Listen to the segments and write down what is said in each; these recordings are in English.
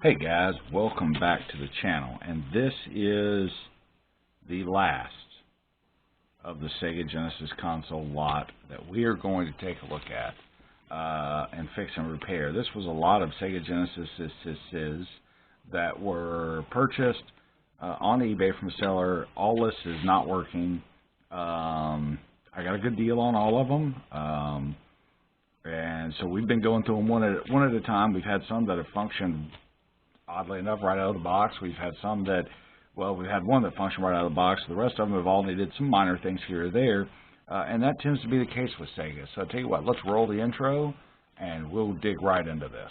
Hey guys, welcome back to the channel, and this is the last of the Sega Genesis console lot that we are going to take a look at and fix and repair. This was a lot of Sega Genesises that were purchased on eBay from a seller. All this is not working. I got a good deal on all of them, and so we've been going through them one at a time. We've had some that have functioned oddly enough right out of the box. We've had some that, well, we had one that functioned right out of the box. The rest of them have all needed some minor things here or there, and that tends to be the case with Sega. So I'll tell you what, let's roll the intro and we'll dig right into this.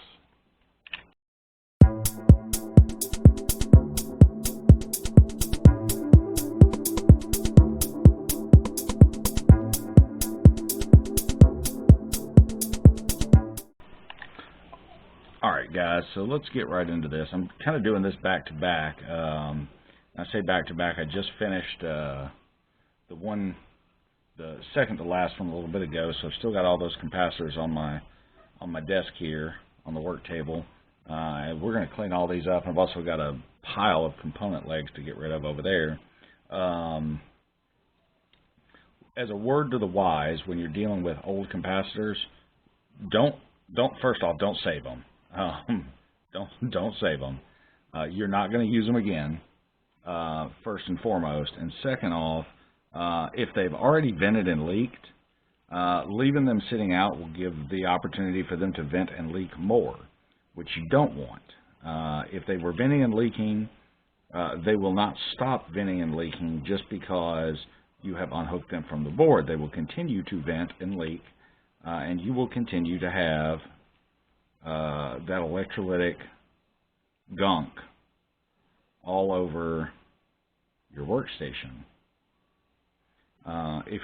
Alright guys, so let's get right into this. I'm kind of doing this back to back. I say back to back, I just finished the second to last one a little bit ago, so I've still got all those capacitors on my desk here on the work table. And we're going to clean all these up. I've also got a pile of component legs to get rid of over there. As a word to the wise, when you're dealing with old capacitors, first off, don't save them. Don't save them. You're not going to use them again, first and foremost. And second off, if they've already vented and leaked, leaving them sitting out will give the opportunity for them to vent and leak more, which you don't want. If they were venting and leaking, they will not stop venting and leaking just because you have unhooked them from the board. They will continue to vent and leak, and you will continue to have that electrolytic gunk all over your workstation. If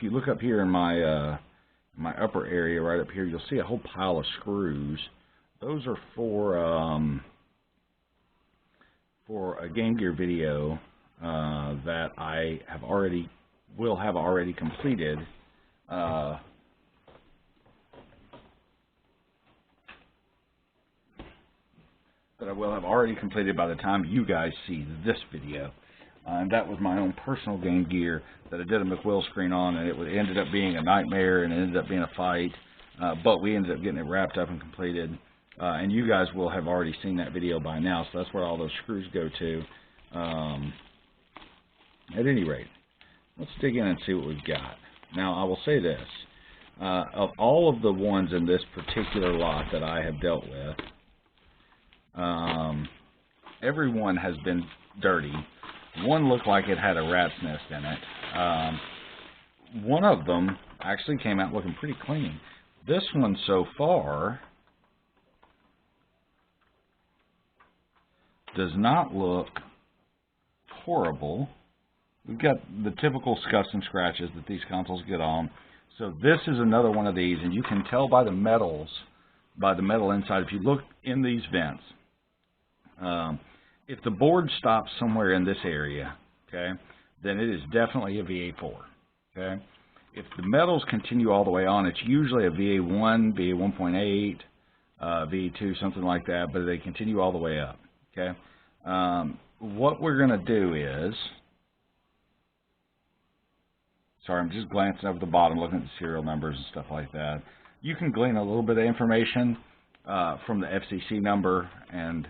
you look up here in my upper area, right up here, you'll see a whole pile of screws. Those are for a Game Gear video that I will have already completed. That I will have already completed by the time you guys see this video. And that was my own personal Game Gear that I did a McWill screen on, and it ended up being a nightmare, and it ended up being a fight, but we ended up getting it wrapped up and completed, and you guys will have already seen that video by now, so that's where all those screws go to. At any rate, let's dig in and see what we've got. Now, I will say this. Of all of the ones in this particular lot that I have dealt with, everyone has been dirty. One looked like it had a rat's nest in it. One of them actually came out looking pretty clean. This one so far does not look horrible. We've got the typical scuffs and scratches that these consoles get on. So this is another one of these, and you can tell by the metal inside. If you look in these vents, if the board stops somewhere in this area, okay, then it is definitely a VA4, okay? If the metals continue all the way on, it's usually a VA1, VA1.8, VA2, something like that, but they continue all the way up, okay? What we're going to do is, sorry, I'm just glancing over the bottom, looking at the serial numbers and stuff like that. You can glean a little bit of information from the FCC number and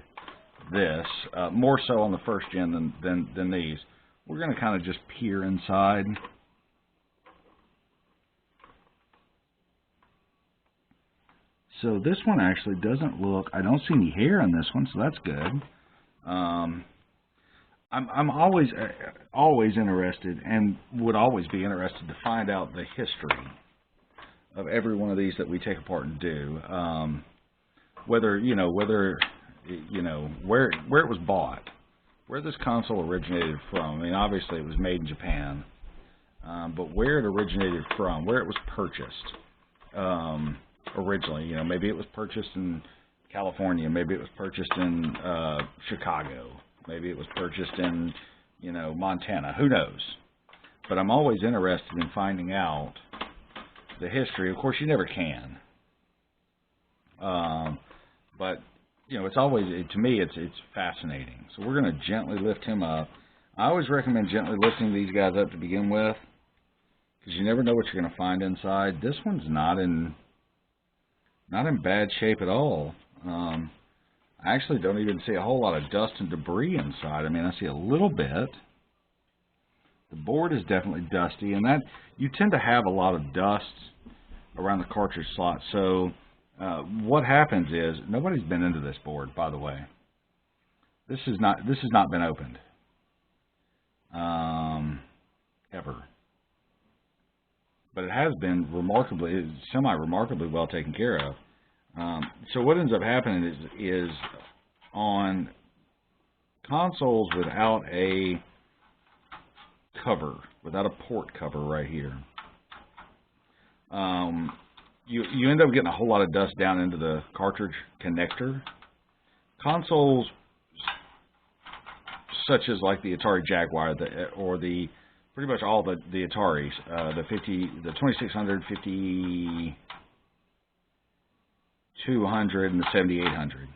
this, more so on the first gen than these. We're going to kind of just peer inside. So this one actually doesn't look, I don't see any hair on this one, so that's good. I'm always interested, and would always be interested to find out the history of every one of these that we take apart and do. Whether where it was bought, where this console originated from. I mean, obviously it was made in Japan, but where it originated from, where it was purchased originally. Maybe it was purchased in California, maybe it was purchased in Chicago, maybe it was purchased in Montana. Who knows? But I'm always interested in finding out the history. Of course, you never can. But you know, it's always, to me, it's fascinating. So we're going to gently lift him up. I always recommend gently lifting these guys up to begin with, because you never know what you're going to find inside. This one's not in bad shape at all. I actually don't even see a whole lot of dust and debris inside. I mean, I see a little bit. The board is definitely dusty, and that you tend to have a lot of dust around the cartridge slot. So what happens is, nobody's been into this board, by the way. This has not been opened ever, but it has been semi-remarkably well taken care of. So what ends up happening is on consoles without a cover, without a port cover right here, you end up getting a whole lot of dust down into the cartridge connector. Consoles such as like the Atari Jaguar, or the pretty much all the Ataris, the 2600, 5200, and the 7800.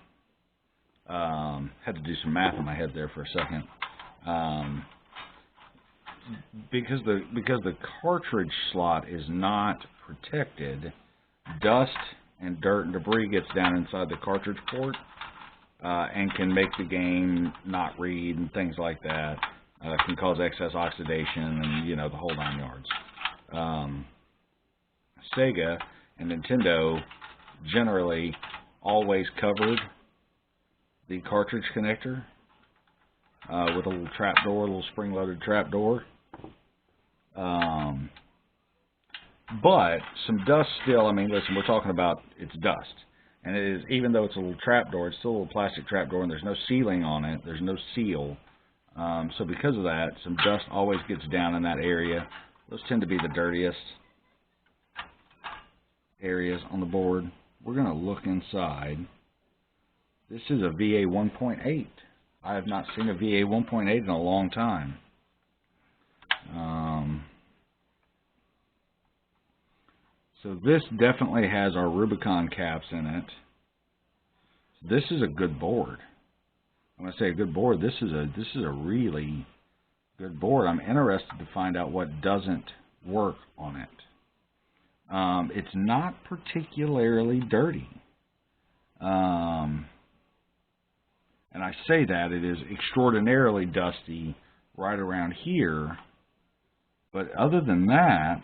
Had to do some math in my head there for a second. Because the cartridge slot is not protected, dust and dirt and debris gets down inside the cartridge port and can make the game not read and things like that. Can cause excess oxidation and, you know, the whole 9 yards. Sega and Nintendo generally always covered the cartridge connector with a little trap door, a little spring-loaded trap door. But some dust still, I mean, listen, we're talking about, it's dust. And it is, even though it's a little trap door, it's still a little plastic trap door, and there's no sealing on it. There's no seal. So because of that, some dust always gets down in that area. Those tend to be the dirtiest areas on the board. We're going to look inside. This is a VA 1.8. I have not seen a VA 1.8 in a long time. So this definitely has our Rubicon caps in it. This is a good board. When I say a good board, this is a really good board. I'm interested to find out what doesn't work on it. It's not particularly dirty. And I say that it is extraordinarily dusty right around here. But other than that,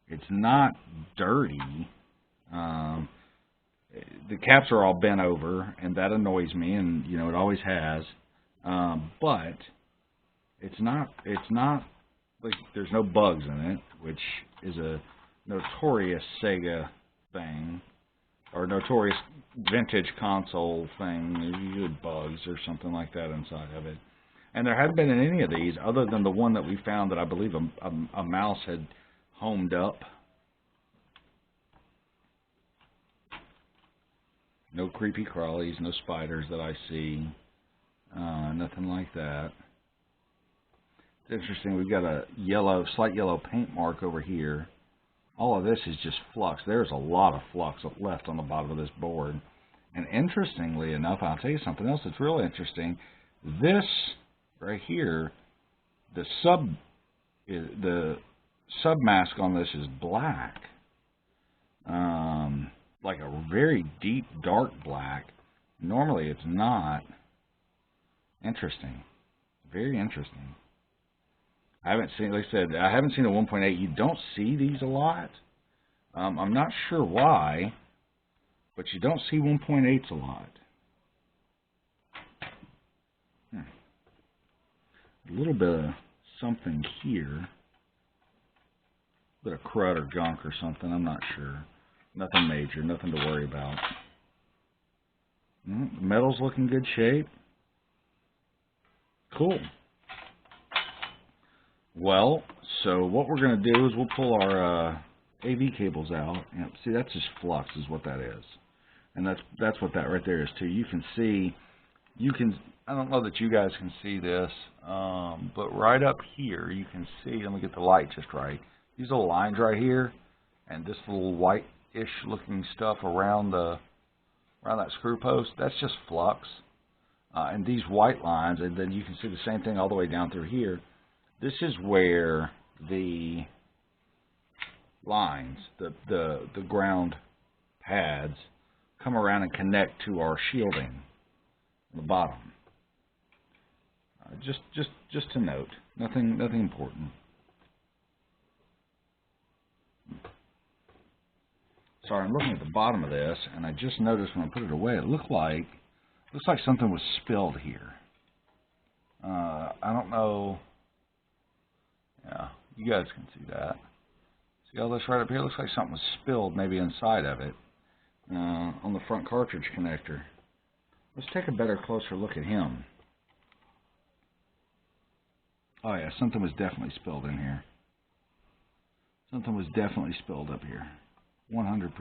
it's not dirty. The caps are all bent over, and that annoys me, and you know it always has. But it's not like there's no bugs in it, which is a notorious Sega thing, or notorious vintage console thing. You get bugs or something like that inside of it. And there hadn't been in any of these, other than the one that we found that I believe a mouse had homed up. No creepy crawlies, no spiders that I see, nothing like that. It's interesting, we've got a slight yellow paint mark over here. All of this is just flux. There's a lot of flux left on the bottom of this board. And interestingly enough, I'll tell you something else that's really interesting. This right here, the sub mask on this is black, like a very deep dark black. Normally it's not. Interesting, very interesting. I haven't seen, like I said, I haven't seen a 1.8. You don't see these a lot. I'm not sure why, but you don't see 1.8s a lot. A little bit of something here. A bit of crud or gunk or something, I'm not sure. Nothing major, nothing to worry about. The metal's looking good shape. Cool. Well, so what we're going to do is we'll pull our AV cables out. And see, that's just flux is what that is. And that's what that right there is too. You can see, I don't know that you guys can see this, but right up here you can see, let me get the light just right. These little lines right here, and this little white-ish looking stuff around the around that screw post, that's just flux. And these white lines, and then you can see the same thing all the way down through here. This is where the lines, the ground pads, come around and connect to our shielding on the bottom. Just to note, nothing important. Sorry, I'm looking at the bottom of this, and I just noticed when I put it away, it looks like something was spilled here. I don't know. Yeah, you guys can see that. See all this right up here? It looks like something was spilled maybe inside of it on the front cartridge connector. Let's take a better, closer look at him. Oh yeah, something was definitely spilled in here. Something was definitely spilled up here. 100%.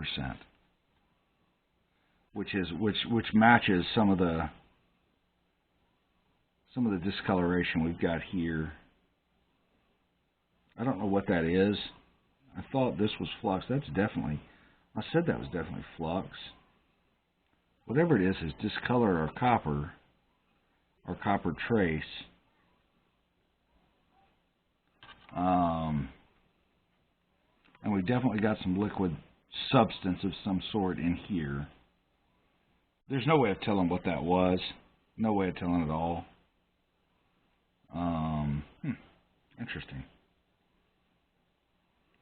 Which matches some of the discoloration we've got here. I don't know what that is. I thought this was flux. That's definitely, I said that was definitely flux. Whatever it is has discolored our copper trace. And we definitely got some liquid substance of some sort in here. There's no way of telling what that was. No way of telling at all. Interesting.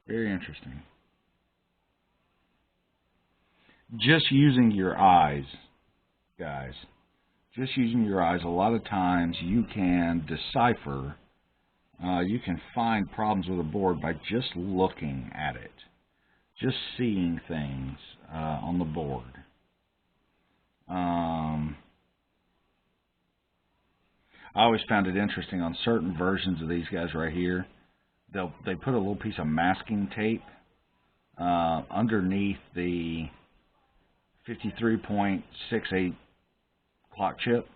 Very interesting. Just using your eyes, guys. Just using your eyes, a lot of times you can decipher, you can find problems with a board by just looking at it. Just seeing things on the board. I always found it interesting on certain versions of these guys right here. They put a little piece of masking tape underneath the 53.68 clock chip.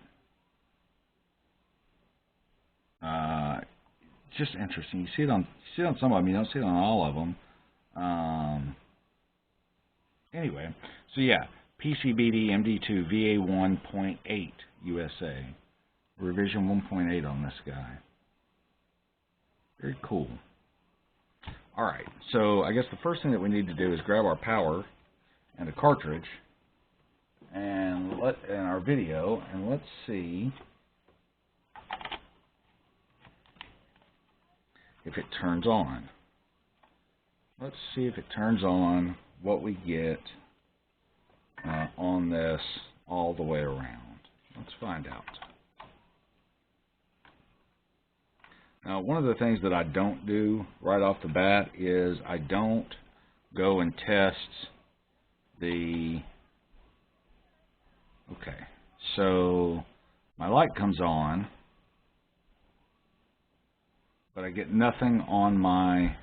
Just interesting. You see it on some of them. You don't see it on all of them. Anyway, so yeah, PCBD MD2 VA 1.8 USA. Revision 1.8 on this guy. Very cool. Alright, so I guess the first thing that we need to do is grab our power and a cartridge and our video, and let's see if it turns on. Let's see if it turns on, what we get on this all the way around. Let's find out. Now, one of the things that I don't do right off the bat is I don't go and test the... Okay, so my light comes on, but I get nothing on my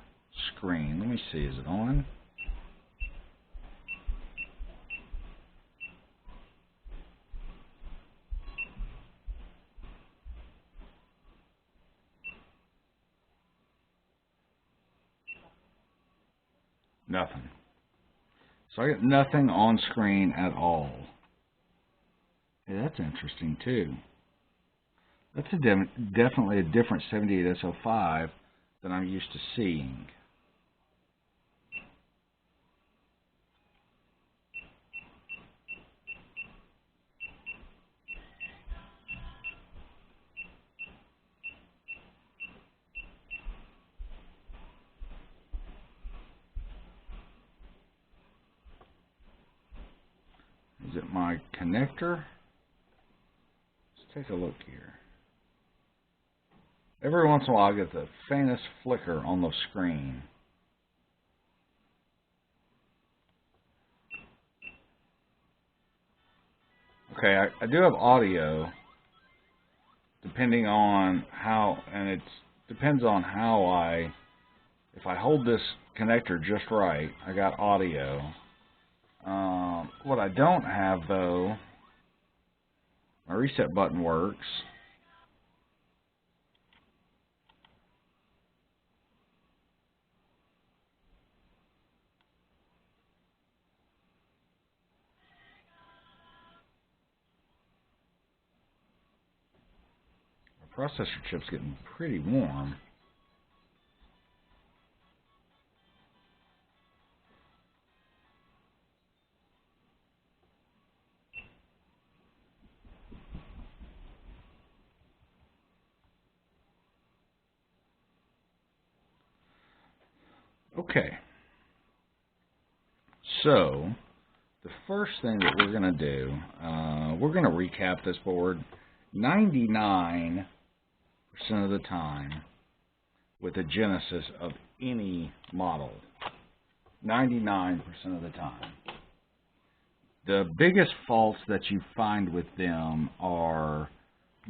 screen. Let me see, is it on? Nothing. So I get nothing on screen at all. Hey, that's interesting too. That's definitely a different 78S05 than I'm used to seeing. Is it my connector? Let's take a look here. Every once in a while I get the faintest flicker on the screen. Okay, I do have audio, depending on how, and it depends on how if I hold this connector just right, I got audio. What I don't have though, my reset button works. processor chip's getting pretty warm. Okay. So, the first thing that we're going to do, we're going to recap this board 99% of the time with a Genesis of any model. 99% of the time. The biggest faults that you find with them are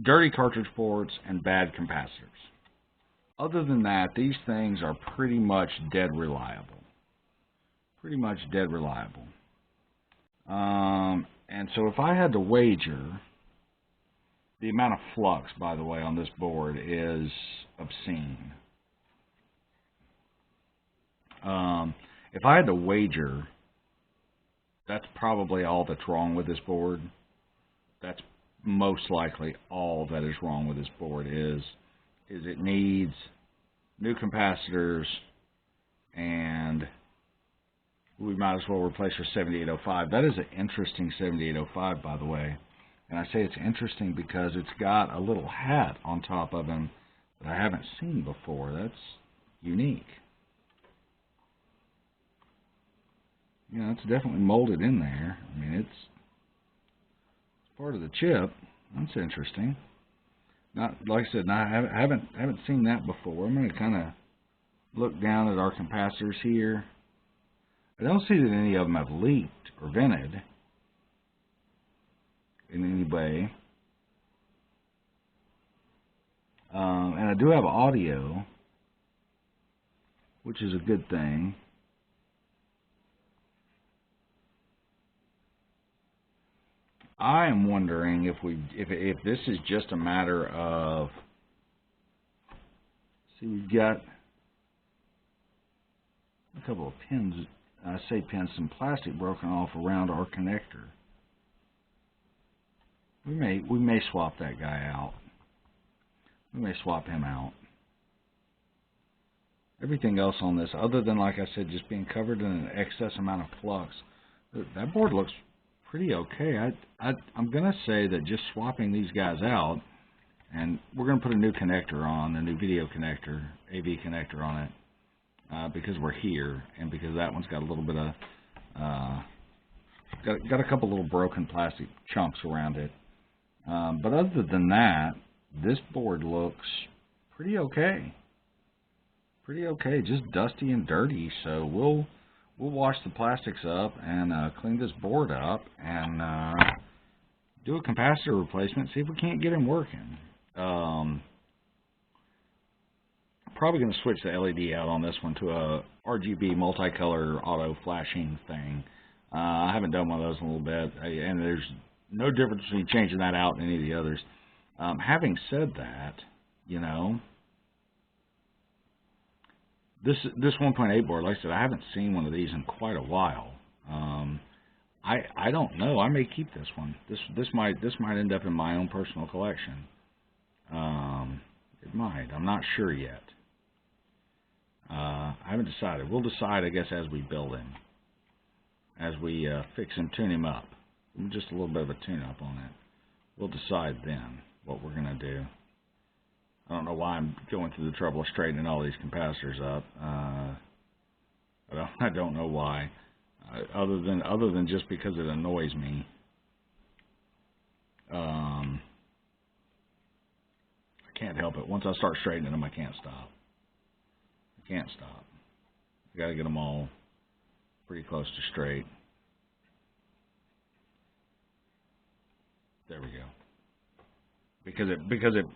dirty cartridge ports and bad capacitors. Other than that, these things are pretty much dead reliable. Pretty much dead reliable. And so if I had to wager, the amount of flux, by the way, on this board is obscene. If I had to wager, that's probably all that's wrong with this board. That's most likely all that is wrong with this board is it needs new capacitors, and we might as well replace our 7805. That is an interesting 7805, by the way. And I say it's interesting because it's got a little hat on top of him that I haven't seen before. That's unique. You know, it's definitely molded in there. I mean, it's part of the chip. That's interesting. Not like I said, I haven't seen that before. I'm going to kind of look down at our capacitors here. I don't see that any of them have leaked or vented in any way. And I do have audio, which is a good thing. I am wondering if this is just a matter of, see, we've got a couple of pins. I say pins, some plastic broken off around our connector. We may swap that guy out. We may swap him out. Everything else on this, other than, like I said, just being covered in an excess amount of flux, that board looks pretty okay. I'm going to say that just swapping these guys out, and we're going to put a new connector on, a new video connector, AV connector on it, because we're here, and because that one's got a little bit of, got a couple little broken plastic chunks around it. But other than that, this board looks pretty okay. Pretty okay, just dusty and dirty, so we'll wash the plastics up and clean this board up and do a capacitor replacement, see if we can't get him working. Probably going to switch the LED out on this one to a RGB multicolor auto flashing thing. I haven't done one of those in a little bit, and there's no difference between changing that out and any of the others. Having said that, you know, this 1.8 board, like I said, I haven't seen one of these in quite a while. I don't know. I may keep this one. This might end up in my own personal collection. It might. I'm not sure yet. I haven't decided. We'll decide, I guess, as we build him, as we fix him, tune him up. Just a little bit of a tune-up on it. We'll decide then what we're going to do. I don't know why I'm going through the trouble of straightening all these capacitors up. I don't know why, other than just because it annoys me. I can't help it. Once I start straightening them, I can't stop. I can't stop. I got to get them all pretty close to straight. There we go. Because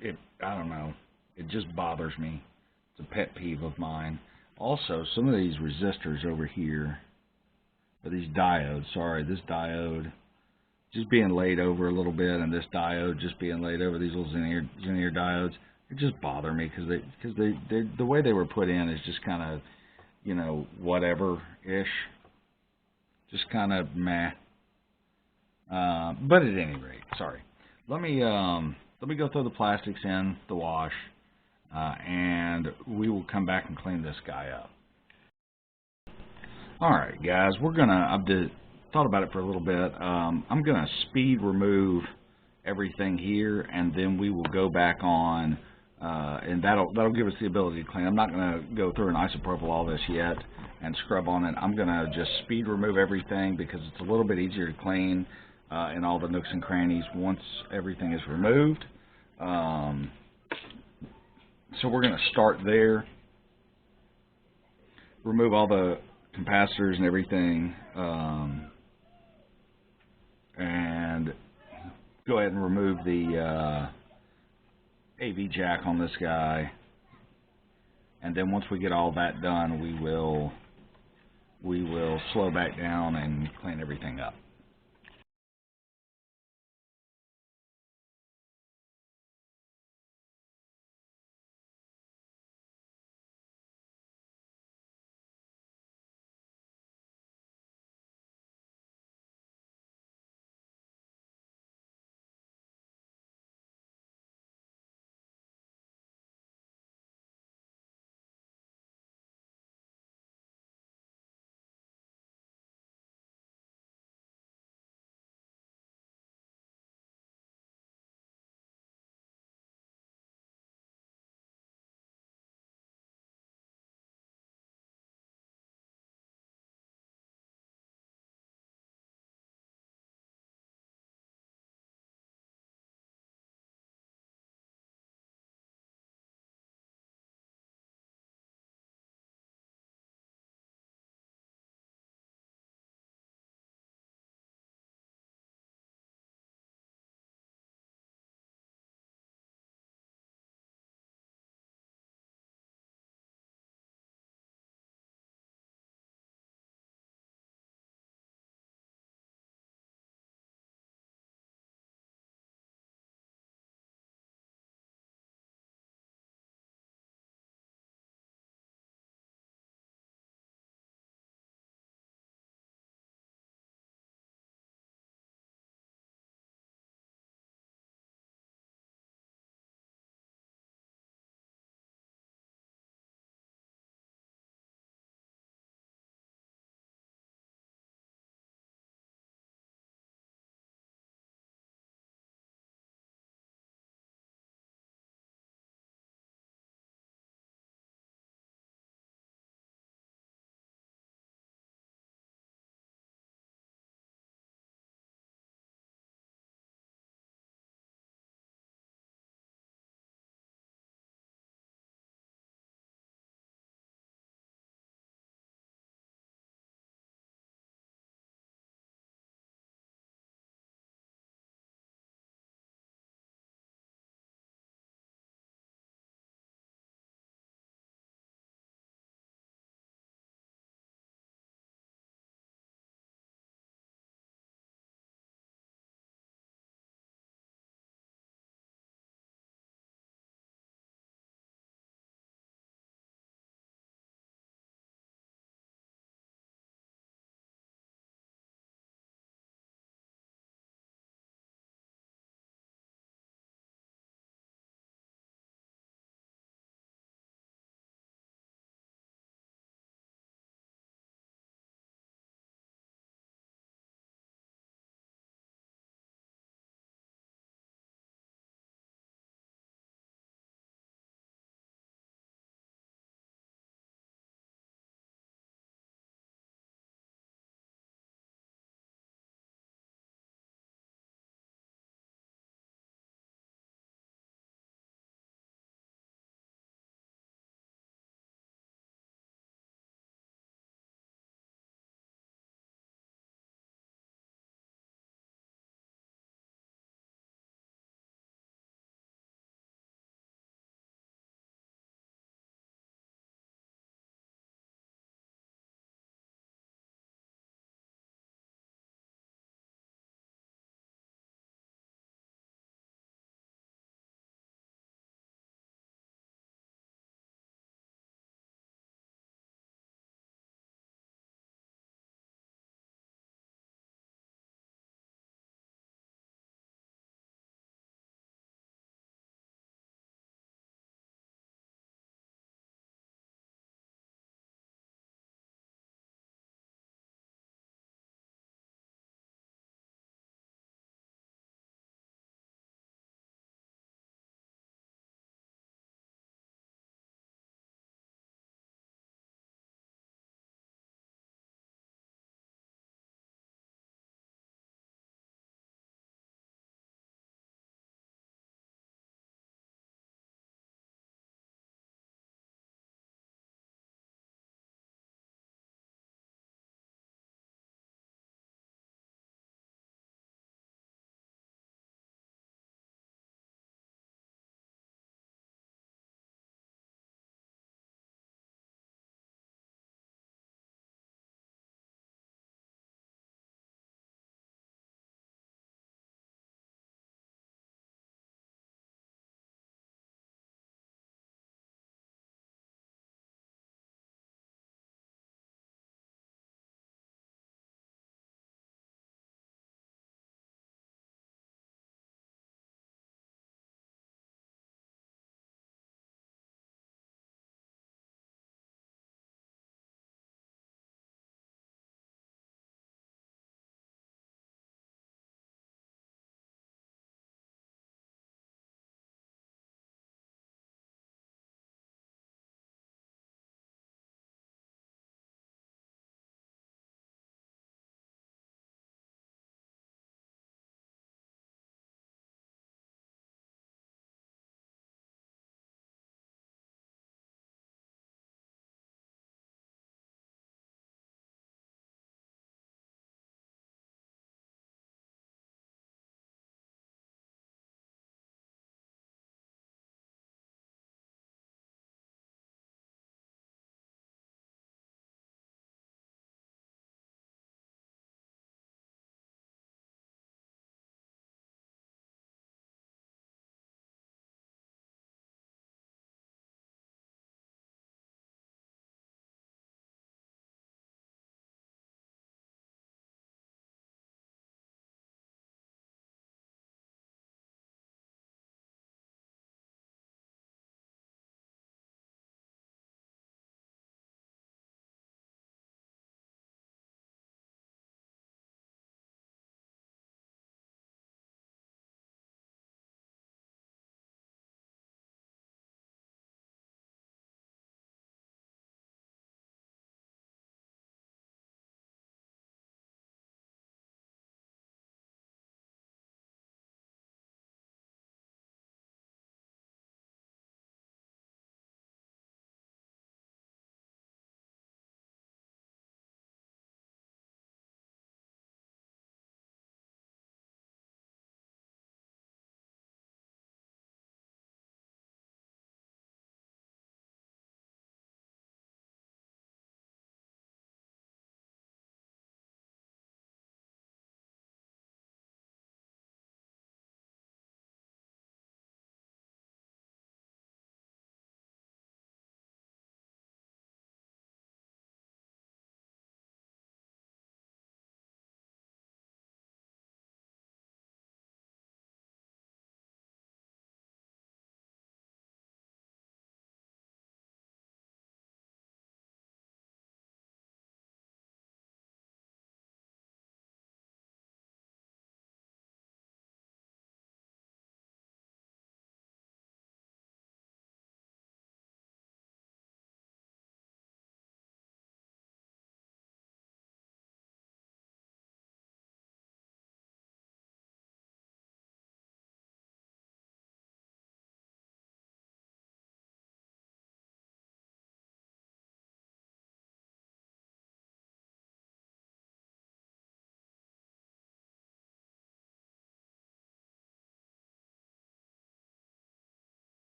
it I don't know, it just bothers me. It's a pet peeve of mine. Also, some of these resistors over here, or these diodes, sorry, this diode just being laid over a little bit, and this diode just being laid over, these little linear diodes, it just bother me because the way they were put in is just kind of, you know, whatever-ish, just kind of meh. But at any rate, sorry. Let me Let me go throw the plastics in the wash, and we will come back and clean this guy up. Alright guys, I've thought about it for a little bit. I'm gonna speed remove everything here, and then we will go back on, and that'll give us the ability to clean. I'm not gonna go through and isopropyl all this yet and scrub on it. I'm gonna just speed remove everything because it's a little bit easier to clean in all the nooks and crannies once everything is removed. So we're gonna start there, remove all the capacitors and everything, and go ahead and remove the AV jack on this guy, and then once we get all that done, we will slow back down and clean everything up.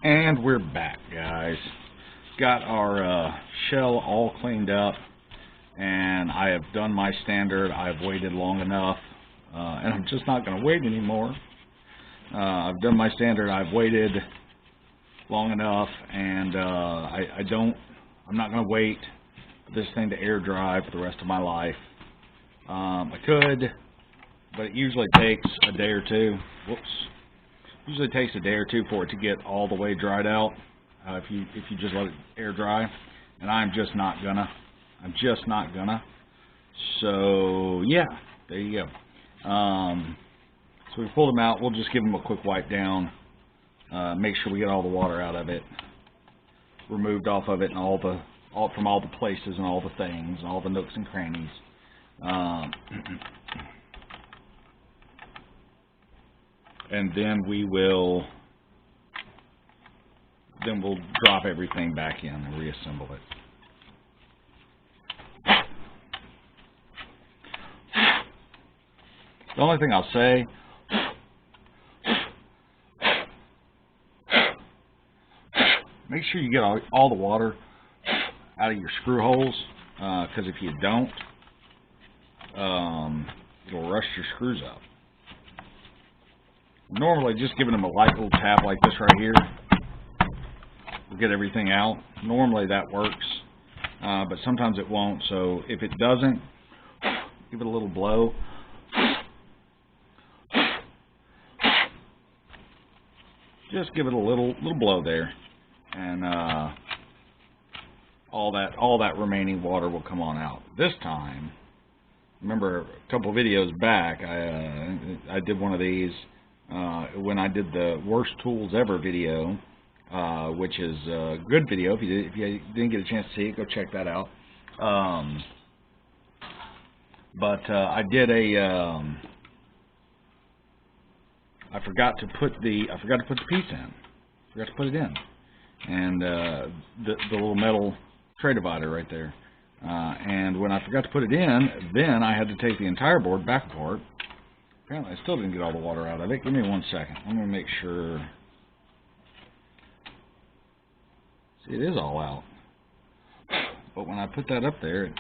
And we're back, guys. Got our shell all cleaned up, and I have done my standard. I've waited long enough, and I'm just not going to wait anymore. I've done my standard. I've waited long enough, and I'm not going to wait for this thing to air dry for the rest of my life. I could, but it usually takes a day or two. Whoops. Usually takes a day or two for it to get all the way dried out. If you just let it air dry, and I'm just not gonna. So yeah, there you go. So we pulled them out. We'll just give them a quick wipe down. Make sure we get all the water out of it, removed off of it, and from all the places and all the things and all the nooks and crannies. And then we'll drop everything back in and reassemble it. The only thing I'll say, make sure you get all the water out of your screw holes, because if you don't, it'll rust your screws up. Normally, just giving them a light little tap like this right here will get everything out. Normally that works, but sometimes it won't. So if it doesn't, give it a little blow. Just give it a little blow there, and all that remaining water will come on out. This time, remember a couple videos back, I did one of these when I did the worst tools ever video, which is a good video. If you didn't get a chance to see it, go check that out. But I did I forgot to put the piece in. Forgot to put it in, and the little metal tray divider right there. And when I forgot to put it in, then I had to take the entire board back apart. Apparently, I still didn't get all the water out of it. Give me 1 second. I'm going to make sure. See, it is all out. But when I put that up there, it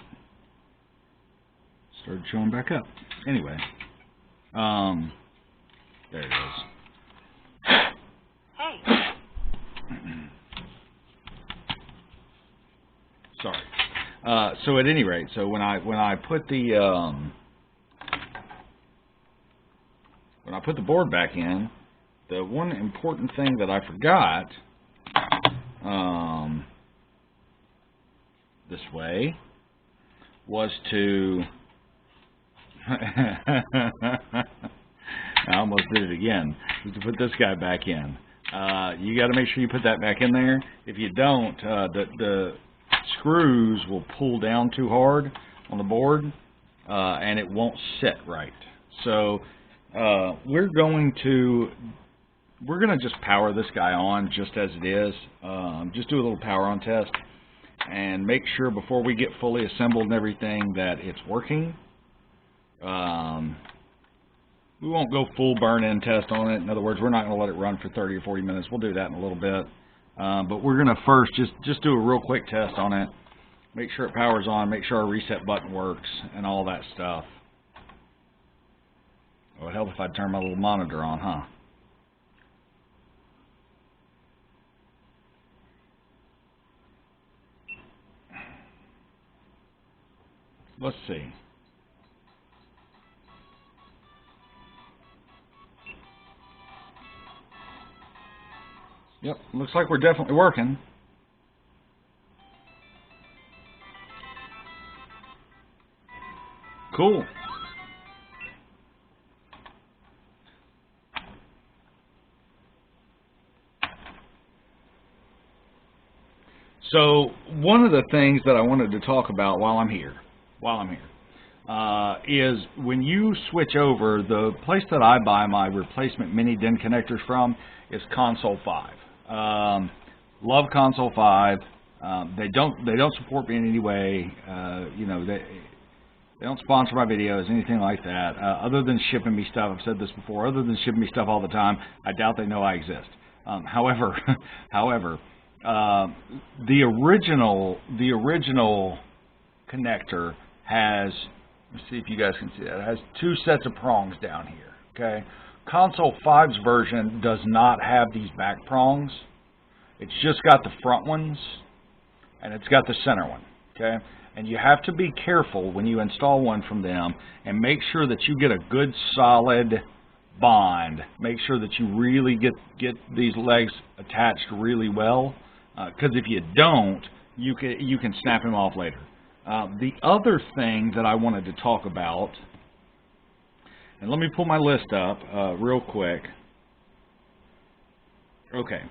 started showing back up. Anyway, there it is. Hey. Sorry. So at any rate, so when I put the board back in, the one important thing that I forgot this way was to I almost did it again. Was to put this guy back in. You got to make sure you put that back in there. If you don't, the screws will pull down too hard on the board, and it won't sit right. So we're gonna just power this guy on just as it is. Just do a little power on test and make sure before we get fully assembled and everything that it's working. We won't go full burn-in test on it. In other words, we're not going to let it run for 30 or 40 minutes. We'll do that in a little bit. But we're going to first just do a real quick test on it. Make sure it powers on. Make sure our reset button works and all that stuff. It would help if I'd turn my little monitor on, huh? Let's see. Yep, looks like we're definitely working. Cool. So one of the things that I wanted to talk about while I'm here, is when you switch over, the place that I buy my replacement mini DIN connectors from is Console 5. Love Console 5. They don't support me in any way. You know, they don't sponsor my videos, anything like that. Other than shipping me stuff, I've said this before. Other than shipping me stuff all the time, I doubt they know I exist. However, the original connector has, let's see if you guys can see that, it has two sets of prongs down here. Okay, Console 5's version does not have these back prongs. It's just got the front ones, and it's got the center one. Okay, and you have to be careful when you install one from them, and make sure that you get a good solid bond. Make sure that you really get these legs attached really well, because if you don't, you can snap them off later. The other thing that I wanted to talk about, and let me pull my list up real quick. Okay,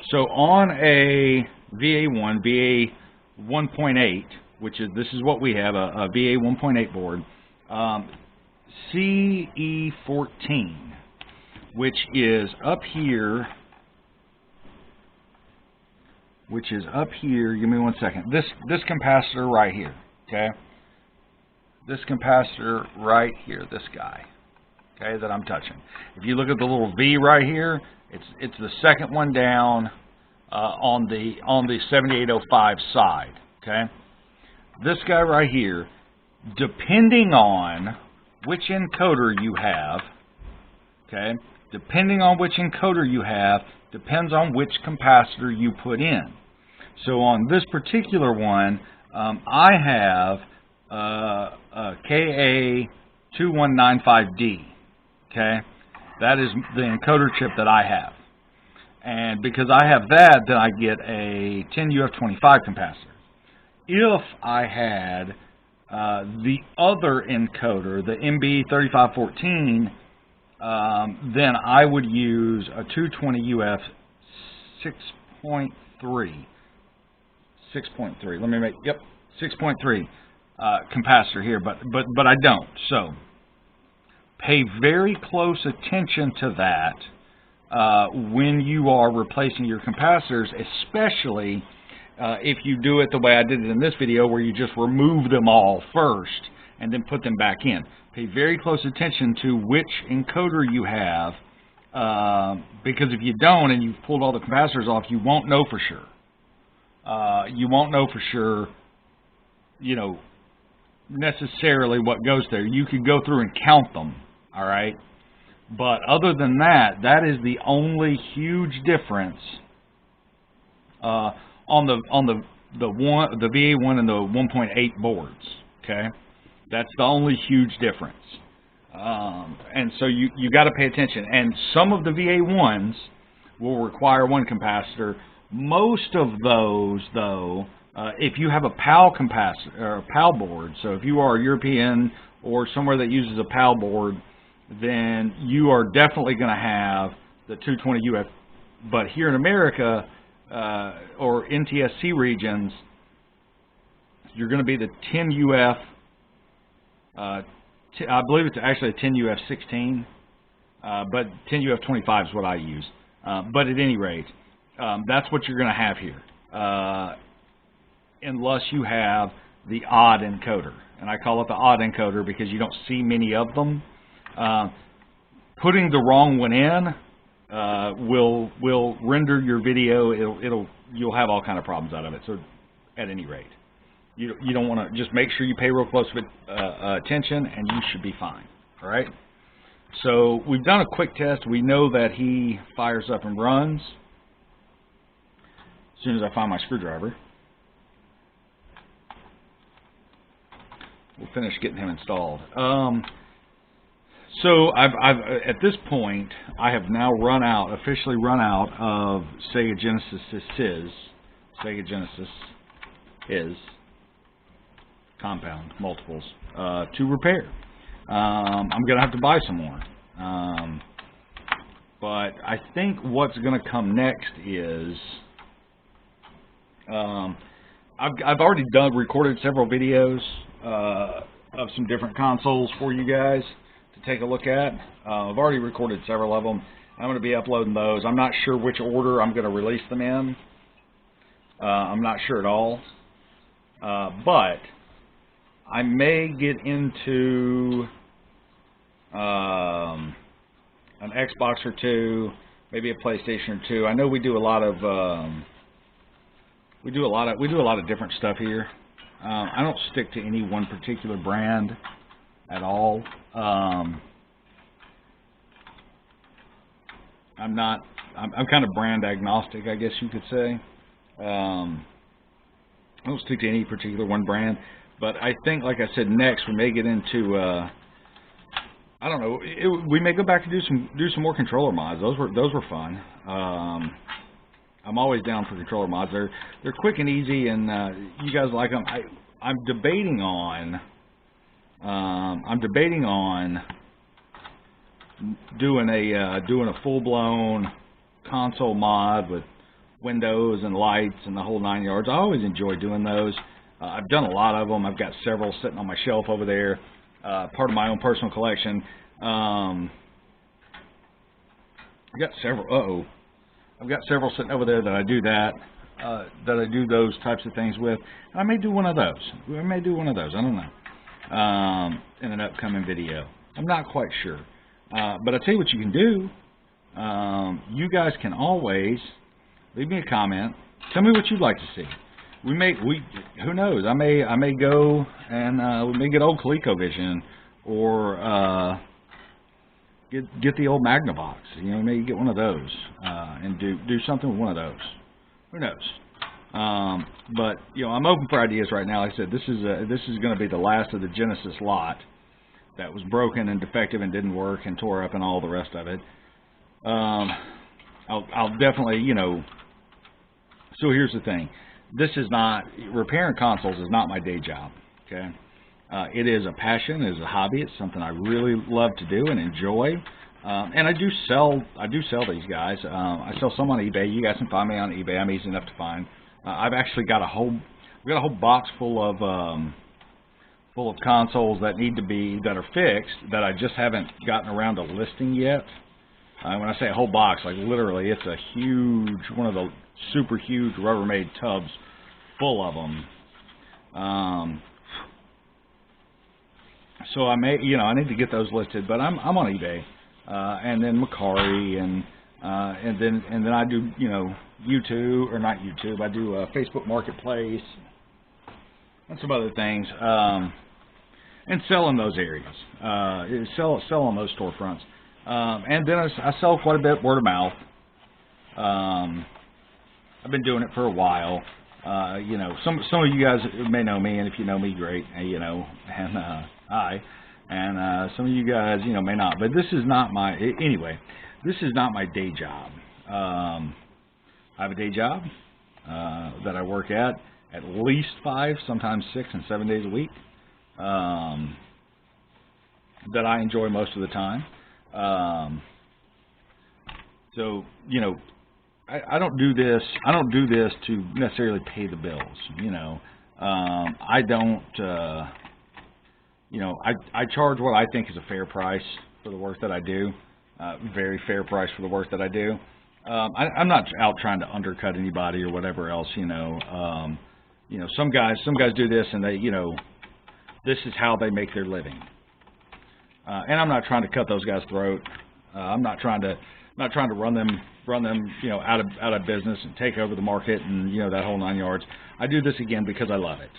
so on a VA1, VA 1.8, which is, this is what we have, a VA 1.8 board, CE14, which is up here, give me 1 second, this capacitor right here, okay, this capacitor right here, this guy, okay, that I'm touching. If you look at the little V right here, it's the second one down on the 7805 side, okay. This guy right here, depending on which encoder you have, okay, depending on which encoder you have, depends on which capacitor you put in. So on this particular one, I have a KA2195D, okay, that is the encoder chip that I have. And because I have that, then I get a 10UF25 capacitor. If I had the other encoder, the MB3514, then I would use a 220UF 6.3. Let me make, yep, 6.3 capacitor here, but I don't. So pay very close attention to that when you are replacing your capacitors, especially if you do it the way I did it in this video, where you just remove them all first and then put them back in. Pay very close attention to which encoder you have, because if you don't and you've pulled all the capacitors off, you won't know for sure. You won't know for sure, you know, necessarily what goes there. You could go through and count them, all right? But other than that, that is the only huge difference on the VA1 and the 1.8 boards. Okay, that's the only huge difference. And so you got to pay attention. And some of the VA1s will require one capacitor. Most of those, though, if you have a PAL capacitor or a PAL board, so if you are European or somewhere that uses a PAL board, then you are definitely going to have the 220UF. But here in America, or NTSC regions, you're going to be the 10UF, I believe it's actually a 10UF16, but 10UF25 is what I use. But at any rate, that's what you're going to have here, unless you have the odd encoder. And I call it the odd encoder because you don't see many of them. Putting the wrong one in will render your video. You'll have all kind of problems out of it. So at any rate, you don't want to, just make sure you pay real close attention, and you should be fine. All right. So we've done a quick test. We know that he fires up and runs as soon as I find my screwdriver. We'll finish getting him installed. So I've at this point, I have now officially run out of Sega Genesis compound multiples to repair. I'm going to have to buy some more. But I think what's going to come next is, I've already recorded several videos of some different consoles for you guys to take a look at. I've already recorded several of them. I'm going to be uploading those. I'm not sure which order I'm going to release them in. I'm not sure at all. But I may get into an Xbox or two. maybe a PlayStation or two. I know we do a lot of we do a lot of different stuff here. I don't stick to any one particular brand at all. I'm kind of brand agnostic, I guess you could say. I don't stick to any particular one brand, but I think, like I said, next we may get into I don't know. We may go back to do some more controller mods. Those were fun. I'm always down for controller mods. They're quick and easy, and you guys like them. I'm debating on doing a full-blown console mod with windows and lights and the whole 9 yards. I always enjoy doing those. I've done a lot of them. I've got several sitting on my shelf over there, part of my own personal collection. I've got several. I've got several sitting over there that I do that I do those types of things with. And I may do one of those. I may do one of those. I don't know. In an upcoming video. I'm not quite sure. But I'll tell you what you can do. You guys can always leave me a comment. Tell me what you'd like to see. Who knows? I may go and we may get old ColecoVision or get the old Magnavox. You know, maybe get one of those and do something with one of those. Who knows? But you know, I'm open for ideas right now. Like I said, this is going to be the last of the Genesis lot that was broken and defective and didn't work and tore up and all the rest of it. I'll definitely, you know. So here's the thing. This is not, repairing consoles is not my day job, okay? It is a passion, it is a hobby, it's something I really love to do and enjoy. And I do sell these guys. I sell some on eBay. You guys can find me on eBay. I'm easy enough to find. I've actually got a whole box full of consoles that are fixed that I just haven't gotten around to listing yet. When I say a whole box, like literally, it's a huge, one of the super huge Rubbermaid tubs full of them. So I may, you know, I need to get those listed, but I'm on eBay, and then Macari, and then I do, you know, YouTube, or not YouTube. I do Facebook Marketplace and some other things, and sell in those areas. Sell on those storefronts. And then I sell quite a bit word of mouth. I've been doing it for a while. You know, some of you guys may know me, and if you know me, great. You know, and hi. And some of you guys, you know, may not. But this is not my This is not my day job. I have a day job that I work at least 5, sometimes 6 and 7 days a week. That I enjoy most of the time. So, you know, I don't do this to necessarily pay the bills, you know. I don't, you know, I charge what I think is a fair price for the work that I do, very fair price for the work that I do. I'm not out trying to undercut anybody or whatever else, you know. You know, some guys do this and they, you know, this is how they make their living. And I'm not trying to cut those guys' throat. I'm not trying to run them, you know, out of business and take over the market and, you know, that whole 9 yards. I do this again because I love it.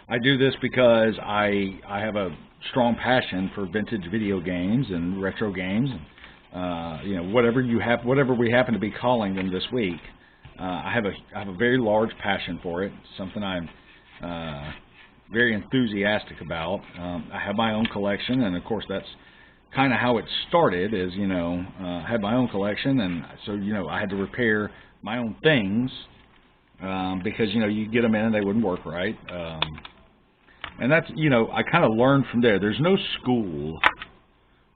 I do this because I have a strong passion for vintage video games and retro games, and you know, whatever we happen to be calling them this week. I have a very large passion for it. It's something I'm very enthusiastic about. I have my own collection, and of course that's kind of how it started. Is, you know, I had my own collection, and so, you know, I had to repair my own things because, you know, you get them in and they wouldn't work right. And that's, you know, I kind of learned from there. There's no school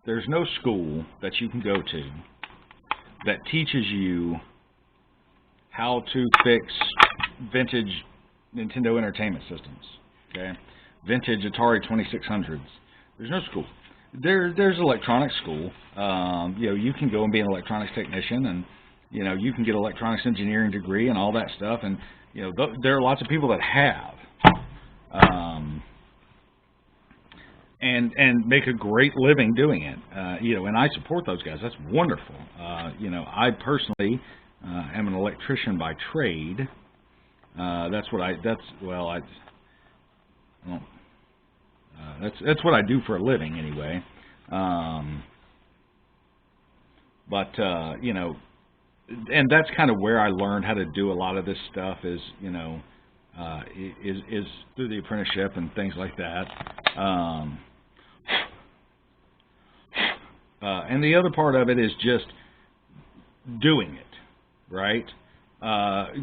that you can go to that teaches you how to fix vintage Nintendo Entertainment Systems, okay? Vintage Atari 2600s. There's no school. There's electronics school. You know, you can go and be an electronics technician, and, you know, you can get electronics engineering degree and all that stuff, and, you know, there are lots of people that have. and make a great living doing it. And I support those guys. That's wonderful. I personally am an electrician by trade. That's what I. That's what I do for a living anyway. And that's kind of where I learned how to do a lot of this stuff is through the apprenticeship and things like that. And the other part of it is just doing it, right?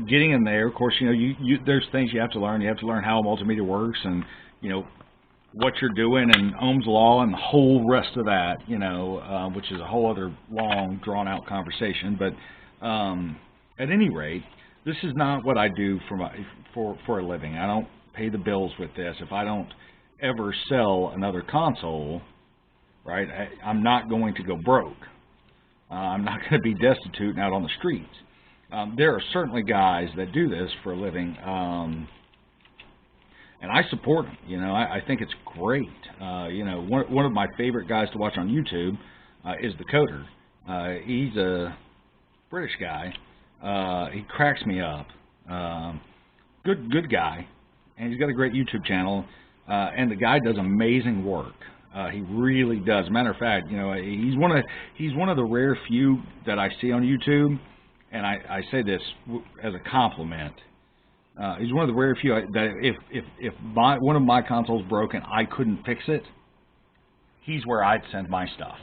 Getting in there, of course, there's things you have to learn. You have to learn how a multimeter works and, what you're doing and Ohm's law and the whole rest of that, which is a whole other long, drawn-out conversation. But at any rate, this is not what I do for a living. I don't pay the bills with this. If I don't ever sell another console, right, I'm not going to go broke. I'm not going to be destitute and out on the streets. There are certainly guys that do this for a living, and I support them. I think it's great. One of my favorite guys to watch on YouTube is the Coder. He's a British guy. He cracks me up. Good guy, and he's got a great YouTube channel. And the guy does amazing work. He really does. Matter of fact, he's one of the rare few that I see on YouTube, and I say this as a compliment. He's one of the rare few that if one of my consoles broke and I couldn't fix it, he's where I'd send my stuff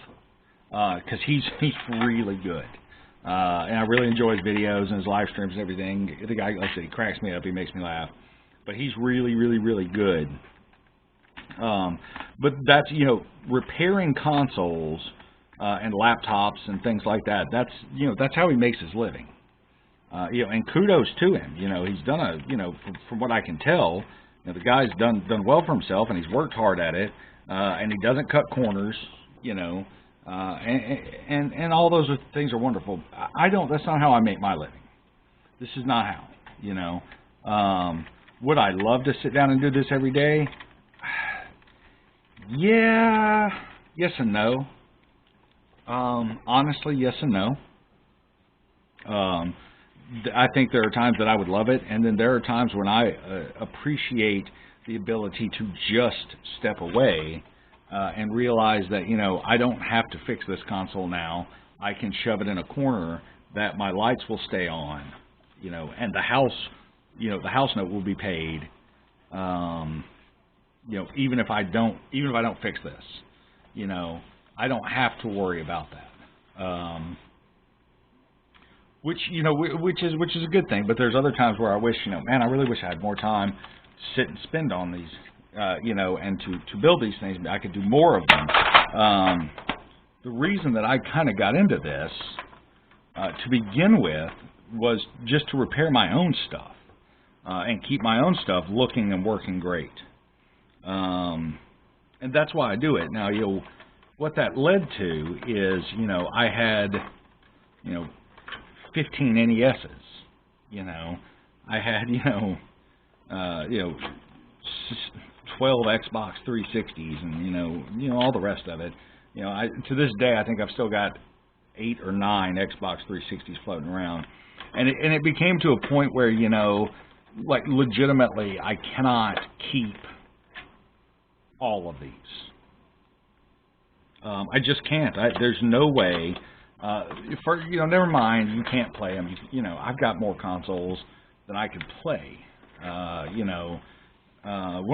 because he's really good. And I really enjoy his videos and his live streams and everything. The guy, like I said, he cracks me up. He makes me laugh. But he's really, really, really good. But that's, repairing consoles and laptops and things like that. That's how he makes his living. And kudos to him. He's done from what I can tell, the guy's done well for himself, and he's worked hard at it, and he doesn't cut corners, and all those things are wonderful. That's not how I make my living. This is not how, Would I love to sit down and do this every day? Yeah, yes and no. Honestly, yes and no. I think there are times that I would love it, and then there are times when I appreciate the ability to just step away and realize that, I don't have to fix this console now. I can shove it in a corner that my lights will stay on, and the house note will be paid, even if I don't fix this, I don't have to worry about that. Which is a good thing, but there's other times where I wish, man, I really wish I had more time to sit and spend on these, and to build these things. I could do more of them. The reason that I kind of got into this, to begin with, was just to repair my own stuff and keep my own stuff looking and working great. And that's why I do it. Now, what that led to is, I had, 15 NESs, I had, 12 Xbox 360s and, all the rest of it. To this day, I think I've still got 8 or 9 Xbox 360s floating around. And it became to a point where, like legitimately, I cannot keep all of these. I just can't. There's no way. Never mind, you can't play them. I've got more consoles than I could play. One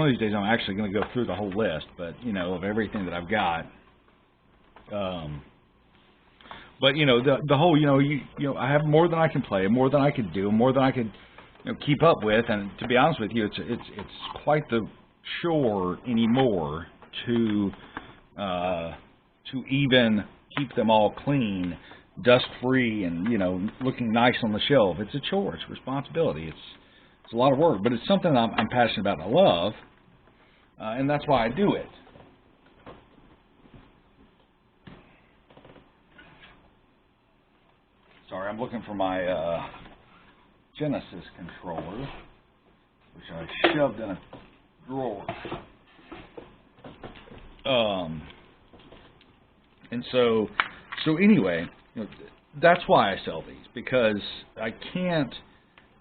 of these days I'm actually going to go through the whole list, but, of everything that I've got. But, the whole, I have more than I can play, more than I could do, more than I could, keep up with. And to be honest with you, it's quite the chore anymore to even keep them all clean, dust-free, and, looking nice on the shelf. It's a chore. It's a responsibility. It's a lot of work, but it's something I'm passionate about and I love, and that's why I do it. Sorry, I'm looking for my Genesis controller, which I shoved in a drawer. And so anyway, that's why I sell these, because I can't,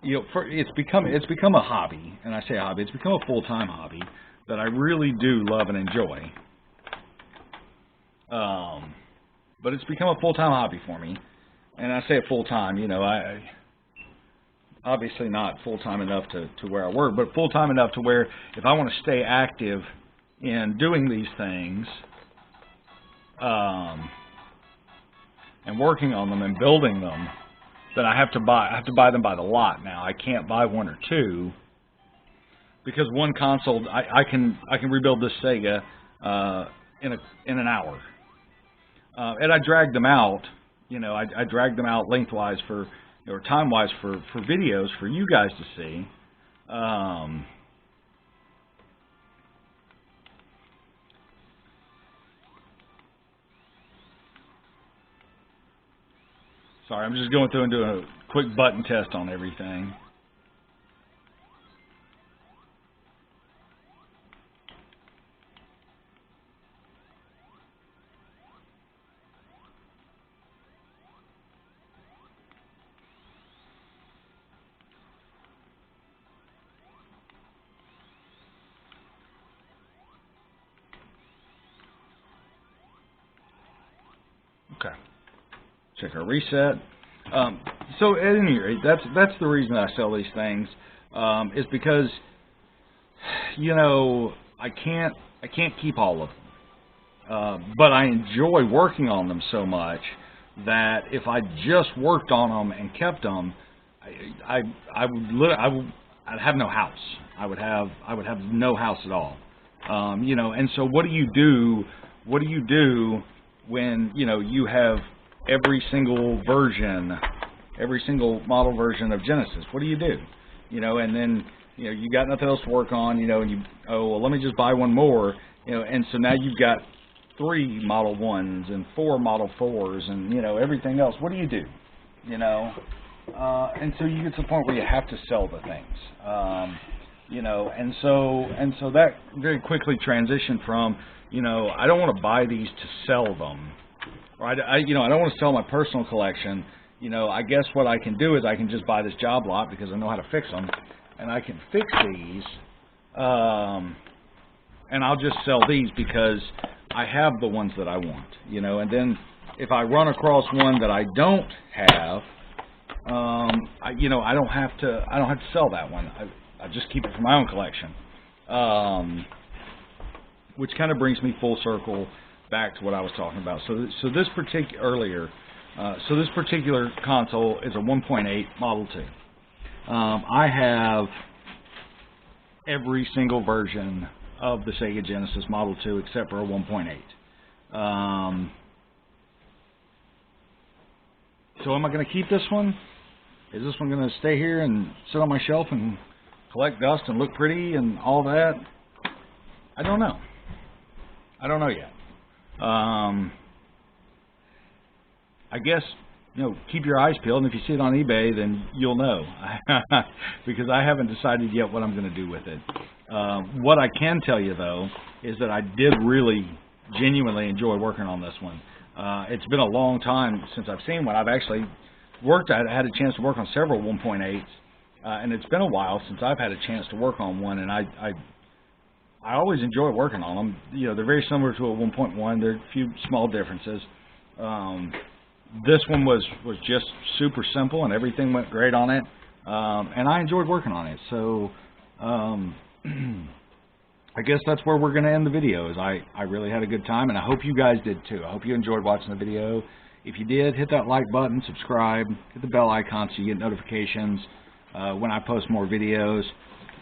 it's become a hobby, and I say a hobby, it's become a full-time hobby that I really do love and enjoy. But it's become a full-time hobby for me, and I say full-time, I obviously not full-time enough to where I work, but full-time enough to where if I want to stay active in doing these things, and working on them and building them, then I have to buy them by the lot now. I can't buy one or two, because one console I can rebuild this Sega in an hour. And I dragged them out, I dragged them out lengthwise or time-wise for videos for you guys to see. Sorry, I'm just going through and doing a quick button test on everything. Okay. Check our reset. So at any rate, that's the reason I sell these things, is because I can't keep all of them, but I enjoy working on them so much that if I just worked on them and kept them, I'd have no house. I would have no house at all. And so what do you do? What do you do when you have every single model version of Genesis? What do you do? And then you got nothing else to work on, and let me just buy one more, and so now you've got 3 Model 1s and 4 Model 4s and everything else. What do you do? And so you get to the point where you have to sell the things. And so that very quickly transitioned from I don't want to buy these to sell them. Or I don't want to sell my personal collection. I guess what I can do is I can just buy this job lot because I know how to fix them, and I can fix these, and I'll just sell these because I have the ones that I want. And then if I run across one that I don't have, I don't have to sell that one. I just keep it for my own collection, which kind of brings me full circle back to what I was talking about. So this particular console is a 1.8 Model 2. I have every single version of the Sega Genesis Model 2 except for a 1.8. So am I going to keep this one? Is this one going to stay here and sit on my shelf and collect dust and look pretty and all that? I don't know. I don't know yet. I guess, keep your eyes peeled, and if you see it on eBay, then you'll know, because I haven't decided yet what I'm going to do with it. What I can tell you, though, is that I did really genuinely enjoy working on this one. It's been a long time since I've seen one. I've actually had a chance to work on several 1.8s, and it's been a while since I've had a chance to work on one, and I always enjoy working on them. They're very similar to a 1.1. There are a few small differences. This one was just super simple, and everything went great on it, and I enjoyed working on it. So I guess that's where we're going to end the video. I really had a good time, and I hope you guys did too. I hope you enjoyed watching the video. If you did, hit that like button, subscribe, hit the bell icon so you get notifications when I post more videos.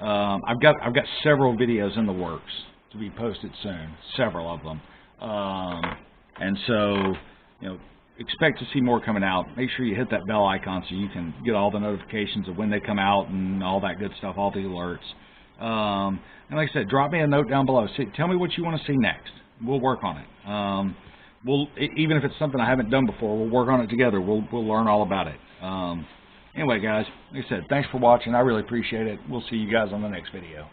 I've got several videos in the works to be posted soon, several of them, and so expect to see more coming out. Make sure you hit that bell icon so you can get all the notifications of when they come out and all that good stuff, all the alerts. And like I said, drop me a note down below. Tell me what you want to see next. We'll work on it. Even if it's something I haven't done before, we'll work on it together. We'll learn all about it. Anyway, guys, like I said, thanks for watching. I really appreciate it. We'll see you guys on the next video.